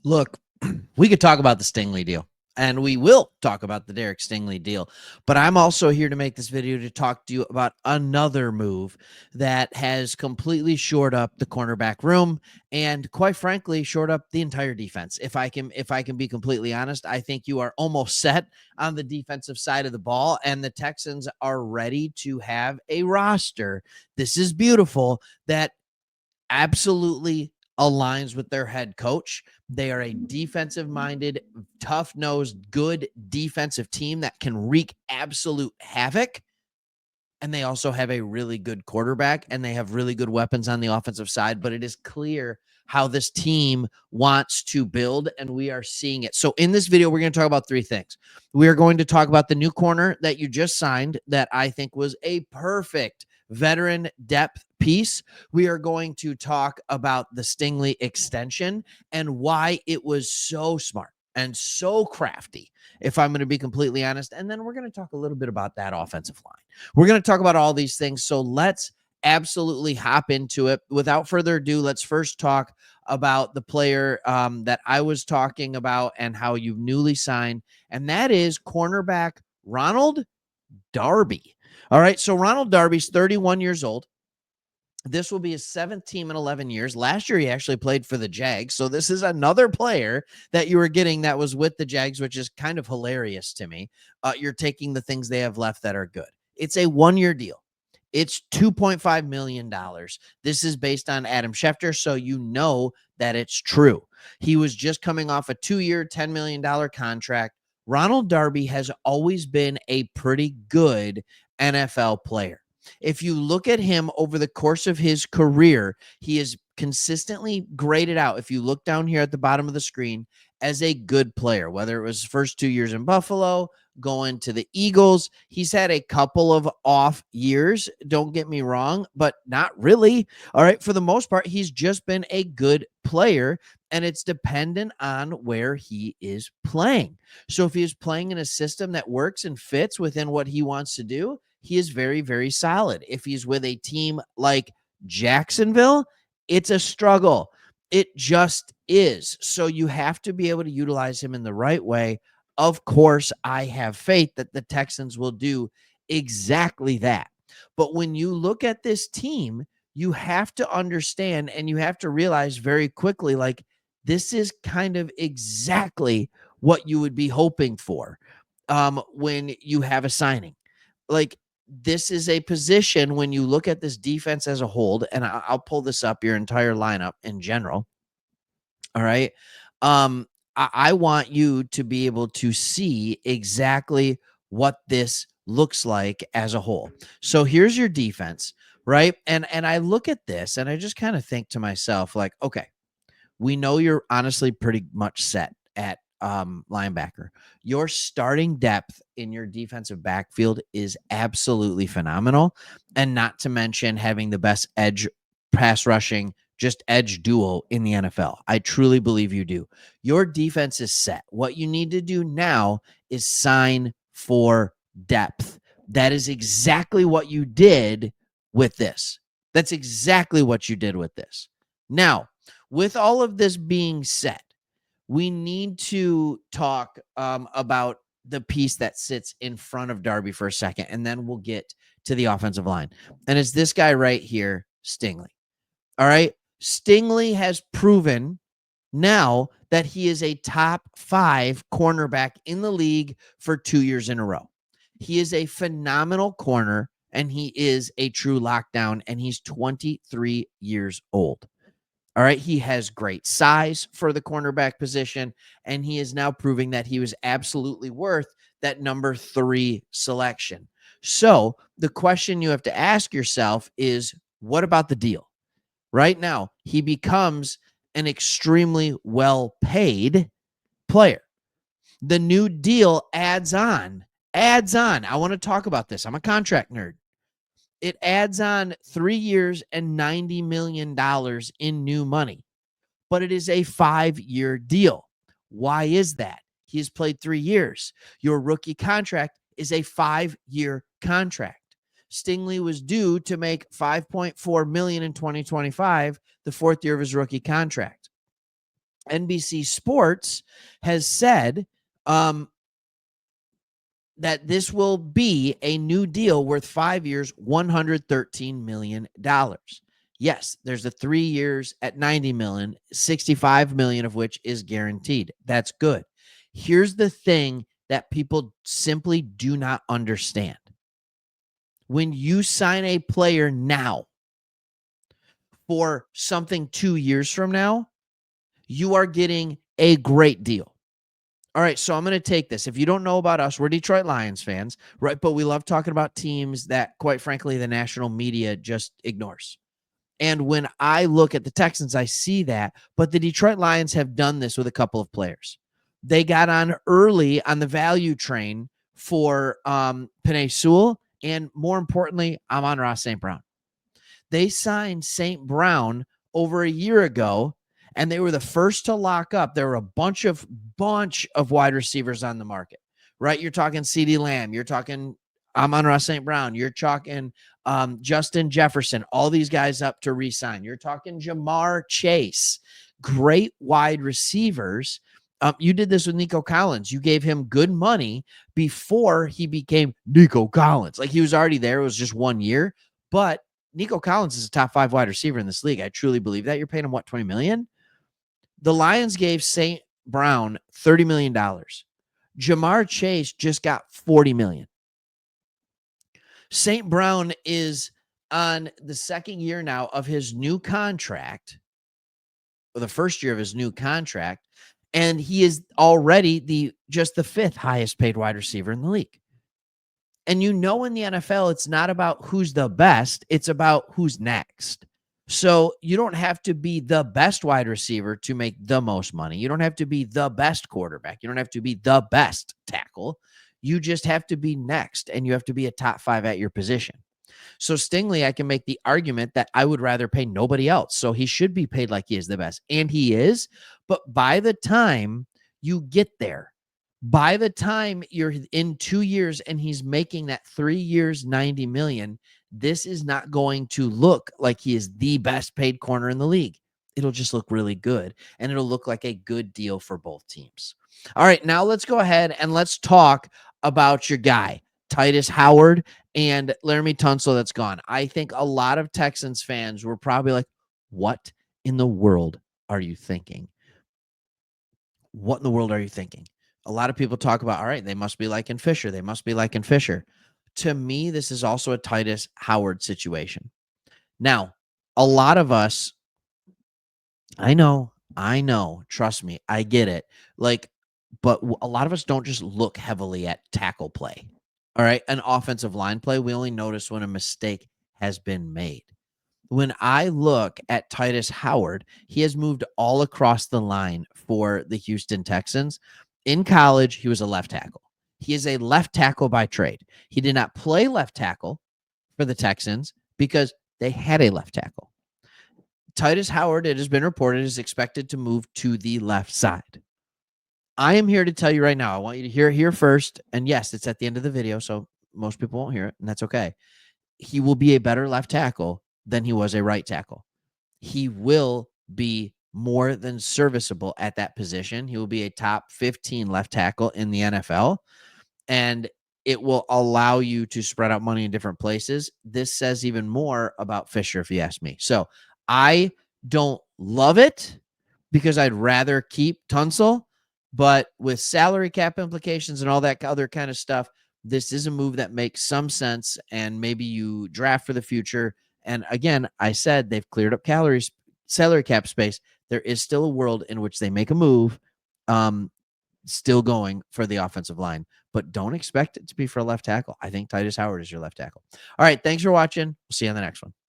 Look, we could talk about the Stingley deal, and we will talk about the Derek Stingley deal. But I'm also here to make this video to talk to you about another move that has completely shored up the cornerback room and, quite frankly, shored up the entire defense. If I can be completely honest, I think you are almost set on the defensive side of the ball, and the Texans are ready to have a roster. This is beautiful. That absolutely aligns with their head coach. They are a defensive minded, tough nosed, good defensive team that can wreak absolute havoc. And they also have a really good quarterback and they have really good weapons on the offensive side. But it is clear how this team wants to build, and we are seeing it. So, in this video, we're going to talk about three things. We are going to talk about the new corner that you just signed, that I think was a perfect veteran depth piece. We are going to talk about the Stingley extension and why it was so smart and so crafty, if I'm going to be completely honest. And then we're going to talk a little bit about that offensive line. We're going to talk about all these things. So let's absolutely hop into it. Without further ado, let's first talk about the player that I was talking about and how you've newly signed, and that is cornerback Ronald Darby. All right, so Ronald Darby's 31 years old. This will be his seventh team in 11 years. Last year, he actually played for the Jags. So this is another player that you were getting that was with the Jags, which is kind of hilarious to me. You're taking the things they have left that are good. It's a one-year deal. It's $2.5 million. This is based on Adam Schefter, so you know that it's true. He was just coming off a 2-year, $10 million contract. Ronald Darby has always been a pretty good NFL player. If you look at him over the course of his career, he is consistently graded out, if you look down here at the bottom of the screen, as a good player, whether it was his first 2 years in Buffalo, going to the Eagles. He's had a couple of off years, don't get me wrong, but not really. All right, for the most part, he's just been a good player, and it's dependent on where he is playing. So if he is playing in a system that works and fits within what he wants to do, he is very, very solid. If he's with a team like Jacksonville, it's a struggle. It just is. So you have to be able to utilize him in the right way. Of course, I have faith that the Texans will do exactly that. But when you look at this team, you have to understand and you have to realize very quickly, like, this is kind of exactly what you would be hoping for when you have a signing. Like, this is a position when you look at this defense as a whole, and I'll pull this up, your entire lineup in general. All right. I want you to be able to see exactly what this looks like as a whole. So here's your defense, right? And I look at this and I just kind of think to myself, like, okay, we know you're honestly pretty much set at linebacker. Your starting depth in your defensive backfield is absolutely phenomenal. And not to mention having the best edge pass rushing, just edge duo in the NFL. I truly believe you do. Your defense is set. What you need to do now is sign for depth. That is exactly what you did with this. That's exactly what you did with this. Now, with all of this being said, we need to talk about the piece that sits in front of Darby for a second, and then we'll get to the offensive line. And it's this guy right here, Stingley. All right. Stingley has proven now that he is a top 5 cornerback in the league for 2 years in a row. He is a phenomenal corner, and he is a true lockdown, and he's 23 years old. All right. He has great size for the cornerback position, and he is now proving that he was absolutely worth that number 3 selection. So the question you have to ask yourself is, what about the deal? Right now, he becomes an extremely well-paid player. The new deal adds on. I want to talk about this. I'm a contract nerd. It adds on 3 years and $90 million in new money, but it is a 5-year deal. Why is that? He has played 3 years. Your rookie contract is a 5-year contract. Stingley was due to make $5.4 million in 2025, the 4th year of his rookie contract. NBC Sports has said that this will be a new deal worth 5 years, $113 million. Yes, there's the 3 years at 90 million, 65 million of which is guaranteed. That's good. Here's the thing that people simply do not understand. When you sign a player now for something 2 years from now, you are getting a great deal. All right, so I'm going to take this. If you don't know about us, we're Detroit Lions fans, right? But we love talking about teams that, quite frankly, the national media just ignores. And when I look at the Texans, I see that. But the Detroit Lions have done this with a couple of players. They got on early on the value train for Penei Sewell, and more importantly, Amon-Ra St. Brown. They signed St. Brown over a year ago, and they were the first to lock up. There were a bunch of wide receivers on the market, right? You're talking CeeDee Lamb. You're talking Amon-Ra St. Brown. You're talking Justin Jefferson. All these guys up to re-sign. You're talking Jamar Chase. Great wide receivers. You did this with Nico Collins. You gave him good money before he became Nico Collins. Like, he was already there. It was just 1 year. But Nico Collins is a top 5 wide receiver in this league. I truly believe that. You're paying him, what, $20 million? The Lions gave St. Brown $30 million. Jamar Chase just got $40 million. St. Brown is on the second year now of his new contract, or the first year of his new contract, and he is already just the 5th highest paid wide receiver in the league. And in the NFL, it's not about who's the best, it's about who's next. So you don't have to be the best wide receiver to make the most money. You don't have to be the best quarterback. You don't have to be the best tackle. You just have to be next, and you have to be a top 5 at your position. So Stingley, I can make the argument that I would rather pay nobody else. So he should be paid like he is the best. And he is. But by the time you get there, by the time you're in 2 years and he's making that 3 years, 90 million, this is not going to look like he is the best paid corner in the league. It'll just look really good, and it'll look like a good deal for both teams. All right, now let's go ahead and let's talk about your guy, Titus Howard and Laramie Tunsil that's gone. I think a lot of Texans fans were probably like, what in the world are you thinking? What in the world are you thinking? A lot of people talk about, all right, they must be liking Fisher. They must be liking Fisher. To me, this is also a Titus Howard situation. Now, a lot of us, I know, trust me, I get it. But a lot of us don't just look heavily at tackle play. All right. An offensive line play, we only notice when a mistake has been made. When I look at Titus Howard, he has moved all across the line for the Houston Texans. In college, he was a left tackle. He is a left tackle by trade. He did not play left tackle for the Texans because they had a left tackle. Titus Howard, it has been reported, is expected to move to the left side. I am here to tell you right now, I want you to hear it here first. And yes, it's at the end of the video, so most people won't hear it, and that's okay. He will be a better left tackle than he was a right tackle. He will be more than serviceable at that position. He will be a top 15 left tackle in the NFL, and it will allow you to spread out money in different places. This says even more about Fisher, if you ask me. So I don't love it because I'd rather keep Tunsil, but with salary cap implications and all that other kind of stuff, this is a move that makes some sense, and maybe you draft for the future. And again, I said they've cleared up salary cap space. There is still a world in which they make a move, still going for the offensive line, but don't expect it to be for a left tackle. I think Titus Howard is your left tackle. All right, thanks for watching. We'll see you on the next one.